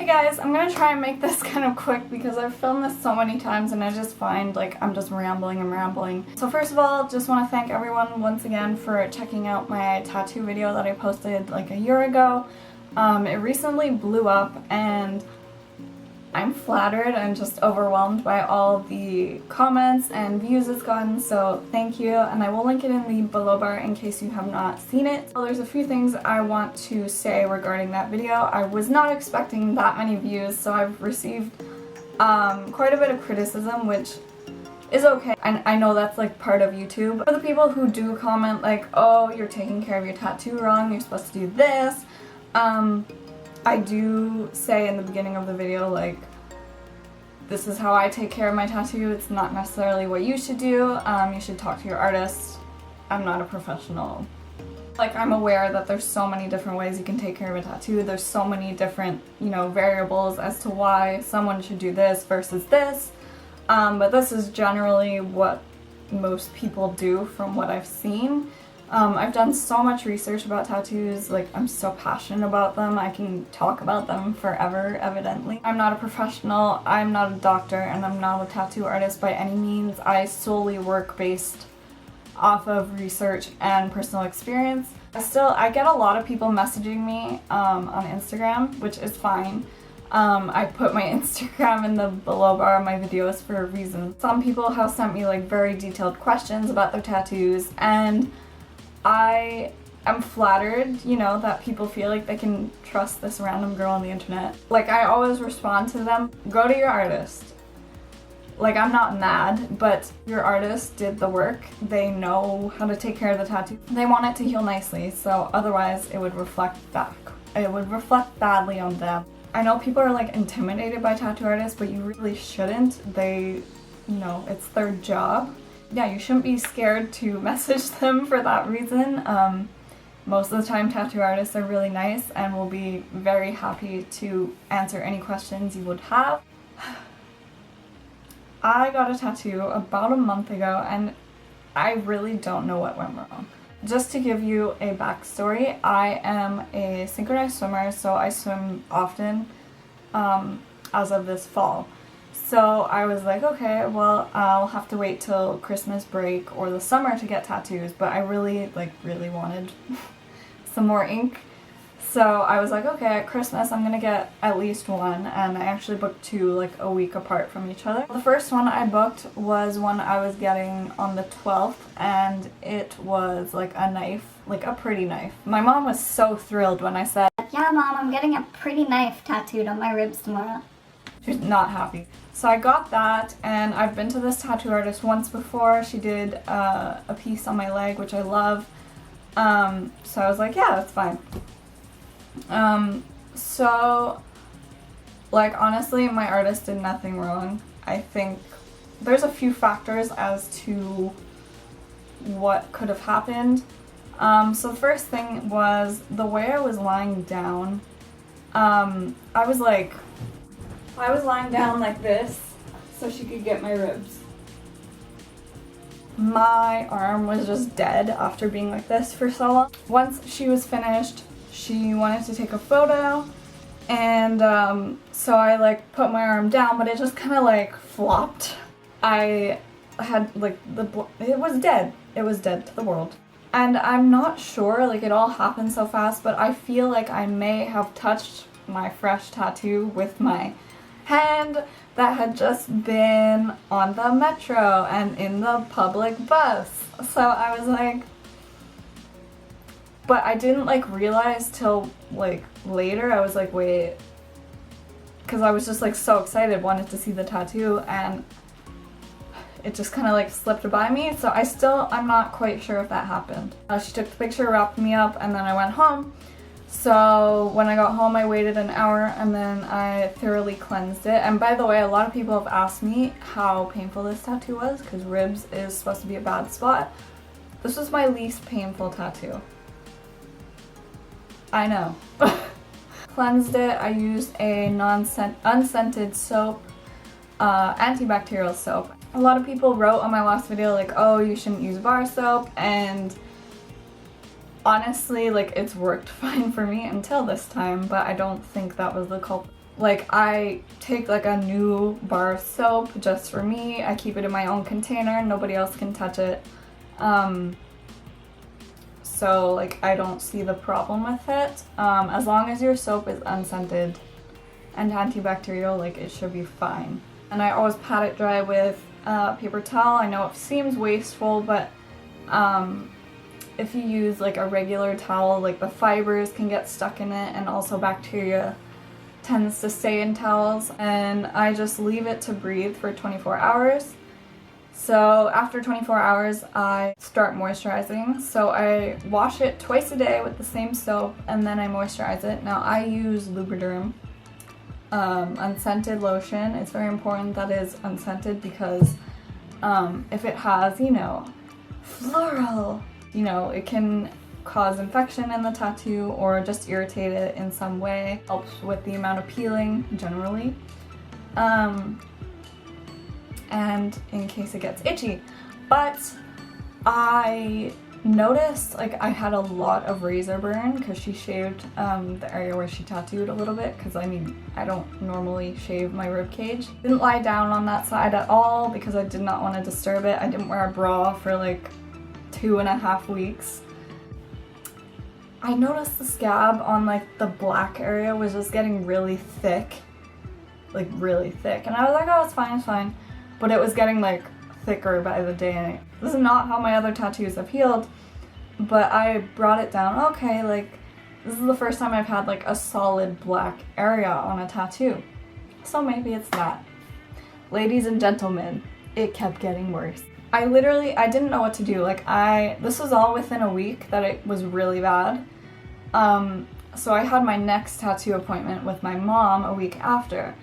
Hey guys, I'm gonna try and make this kind of quick because I've filmed this so many times and I just find like I'm just rambling and rambling. So first of all, just want to thank everyone once again for checking out my tattoo video that I posted like a year ago. It recently blew up and I'm flattered and just overwhelmed by all the comments and views it's gotten, so thank you, and I will link it in the below bar in case you have not seen it. So there's a few things I want to say regarding that video. I was not expecting that many views, so I've received quite a bit of criticism, which is okay. I know that's like part of YouTube. For the people who do comment like, oh, you're taking care of your tattoo wrong, you're supposed to do this, I do say in the beginning of the video, like, this is how I take care of my tattoo. It's not necessarily what you should do. You should talk to your artist. I'm not a professional. Like, I'm aware that there's so many different ways you can take care of a tattoo. There's so many different, variables as to why someone should do this versus this. But this is generally what most people do from what I've seen. I've done so much research about tattoos, like I'm so passionate about them, I can talk about them forever, evidently. I'm not a professional, I'm not a doctor, and I'm not a tattoo artist by any means. I solely work based off of research and personal experience. I get a lot of people messaging me on Instagram, which is fine. I put my Instagram in the below bar of my videos for a reason. Some people have sent me like very detailed questions about their tattoos, and I am flattered, that people feel like they can trust this random girl on the internet. Like, I always respond to them, go to your artist. Like, I'm not mad, but your artist did the work. They know how to take care of the tattoo. They want it to heal nicely, so otherwise it would reflect back. It would reflect badly on them. I know people are like intimidated by tattoo artists, but you really shouldn't. They, it's their job. Yeah, you shouldn't be scared to message them for that reason. Most of the time tattoo artists are really nice and will be very happy to answer any questions you would have. I got a tattoo about a month ago and I really don't know what went wrong. Just to give you a backstory, I am a synchronized swimmer, so I swim often as of this fall. So I was like, okay, well, I'll have to wait till Christmas break or the summer to get tattoos, but I really wanted some more ink. So I was like, okay, at Christmas I'm gonna get at least one, and I actually booked two like a week apart from each other. The first one I booked was one I was getting on the 12th, and it was like a knife, like a pretty knife. My mom was so thrilled when I said, yeah, Mom, I'm getting a pretty knife tattooed on my ribs tomorrow. She was not happy. So I got that, and I've been to this tattoo artist once before. She did a piece on my leg, which I love. So I was like, yeah, that's fine. So, like, honestly, my artist did nothing wrong. I think there's a few factors as to what could have happened. So the first thing was the way I was lying down. I was lying down like this so she could get my ribs. My arm was just dead after being like this for so long. Once she was finished, she wanted to take a photo, and so I like put my arm down, but it just kind of like flopped. I had like it was dead. It was dead to the world. And I'm not sure, like it all happened so fast, but I feel like I may have touched my fresh tattoo with my hand that had just been on the metro and in the public bus. So I was like, but I didn't like realize till like later. I was like, wait, because I was just like so excited, wanted to see the tattoo, and it just kind of like slipped by me. So I'm not quite sure if that happened. She took the picture, wrapped me up, and then I went home. So when I got home, I waited an hour and then I thoroughly cleansed it. And by the way, a lot of people have asked me how painful this tattoo was, because ribs is supposed to be a bad spot. This was my least painful tattoo. I know. Cleansed it. I used a unscented soap, antibacterial soap. A lot of people wrote on my last video like, oh, you shouldn't use bar soap, and honestly, like, it's worked fine for me until this time, but I don't think that was the culprit. Like, I take like a new bar of soap just for me. I keep it in my own container. Nobody else can touch it. So like I don't see the problem with it. As long as your soap is unscented and antibacterial, like it should be fine. And I always pat it dry with paper towel. I know it seems wasteful, but if you use like a regular towel, like the fibers can get stuck in it, and also bacteria tends to stay in towels. And I just leave it to breathe for 24 hours. So after 24 hours, I start moisturizing. So I wash it twice a day with the same soap, and then I moisturize it. Now I use Lubriderm unscented lotion. It's very important that it is unscented because if it has, you know, floral, you know, it can cause infection in the tattoo or just irritate it in some way. Helps with the amount of peeling generally. And in case it gets itchy. But I noticed like I had a lot of razor burn because she shaved the area where she tattooed a little bit, because I mean I don't normally shave my rib cage. Didn't lie down on that side at all because I did not want to disturb it. I didn't wear a bra for like 2.5 weeks. I noticed the scab on like the black area was just getting really thick, like really thick, and I was like, oh, it's fine, it's fine. But it was getting like thicker by the day, and this is not how my other tattoos have healed, but I brought it down. Okay, like this is the first time I've had like a solid black area on a tattoo, so maybe it's that. Ladies and gentlemen, it kept getting worse. I didn't know what to do. Like this was all within a week that it was really bad. So I had my next tattoo appointment with my mom a week after.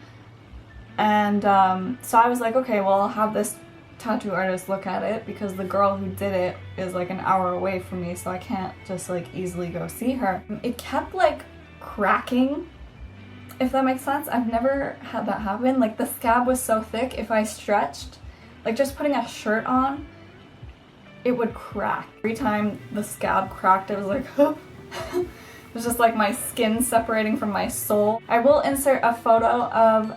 And so I was like, okay, well, I'll have this tattoo artist look at it because the girl who did it is like an hour away from me, so I can't just like easily go see her. It kept like cracking, if that makes sense. I've never had that happen. Like the scab was so thick, if I stretched, like just putting a shirt on, it would crack. Every time the scab cracked, it was like, it was just like my skin separating from my soul. I will insert a photo of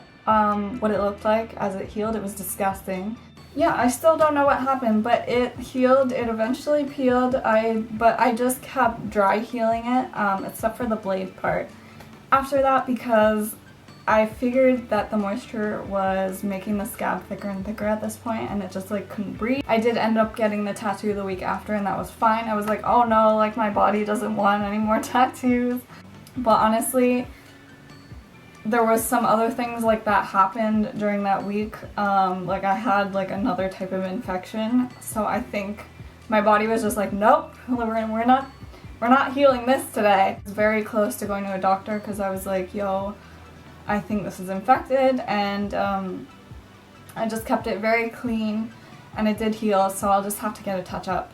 what it looked like as it healed. It was disgusting. Yeah, I still don't know what happened, but it healed. It eventually peeled. But I just kept dry healing it, except for the blade part. After that, because I figured that the moisture was making the scab thicker and thicker at this point, and it just like couldn't breathe. I did end up getting the tattoo the week after, and that was fine. I was like, oh no, like my body doesn't want any more tattoos. But honestly, there was some other things like that happened during that week. Like I had like another type of infection, so I think my body was just like, nope, we're not healing this today. I was very close to going to a doctor because I was like, yo, I think this is infected, and I just kept it very clean, and it did heal, so I'll just have to get a touch-up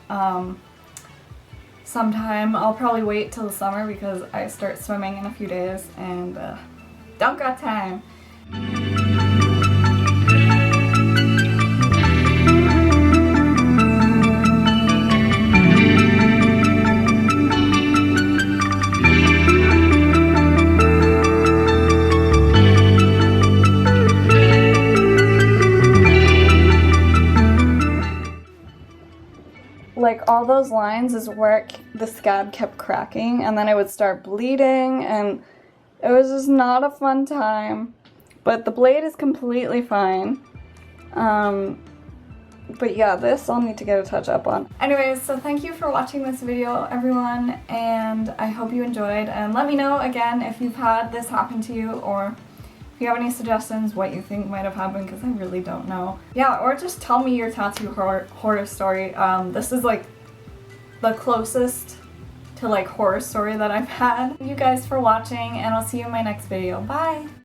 sometime. I'll probably wait till the summer because I start swimming in a few days, and don't got time. Like all those lines is where the scab kept cracking, and then it would start bleeding, and it was just not a fun time. But the blade is completely fine. But yeah, this I'll need to get a touch up on. Anyways, so thank you for watching this video, everyone, and I hope you enjoyed. And let me know again if you've had this happen to you, or if you have any suggestions what you think might have happened, because I really don't know. Yeah, or just tell me your tattoo horror story. This is like the closest to like horror story that I've had. Thank you guys for watching, and I'll see you in my next video. Bye!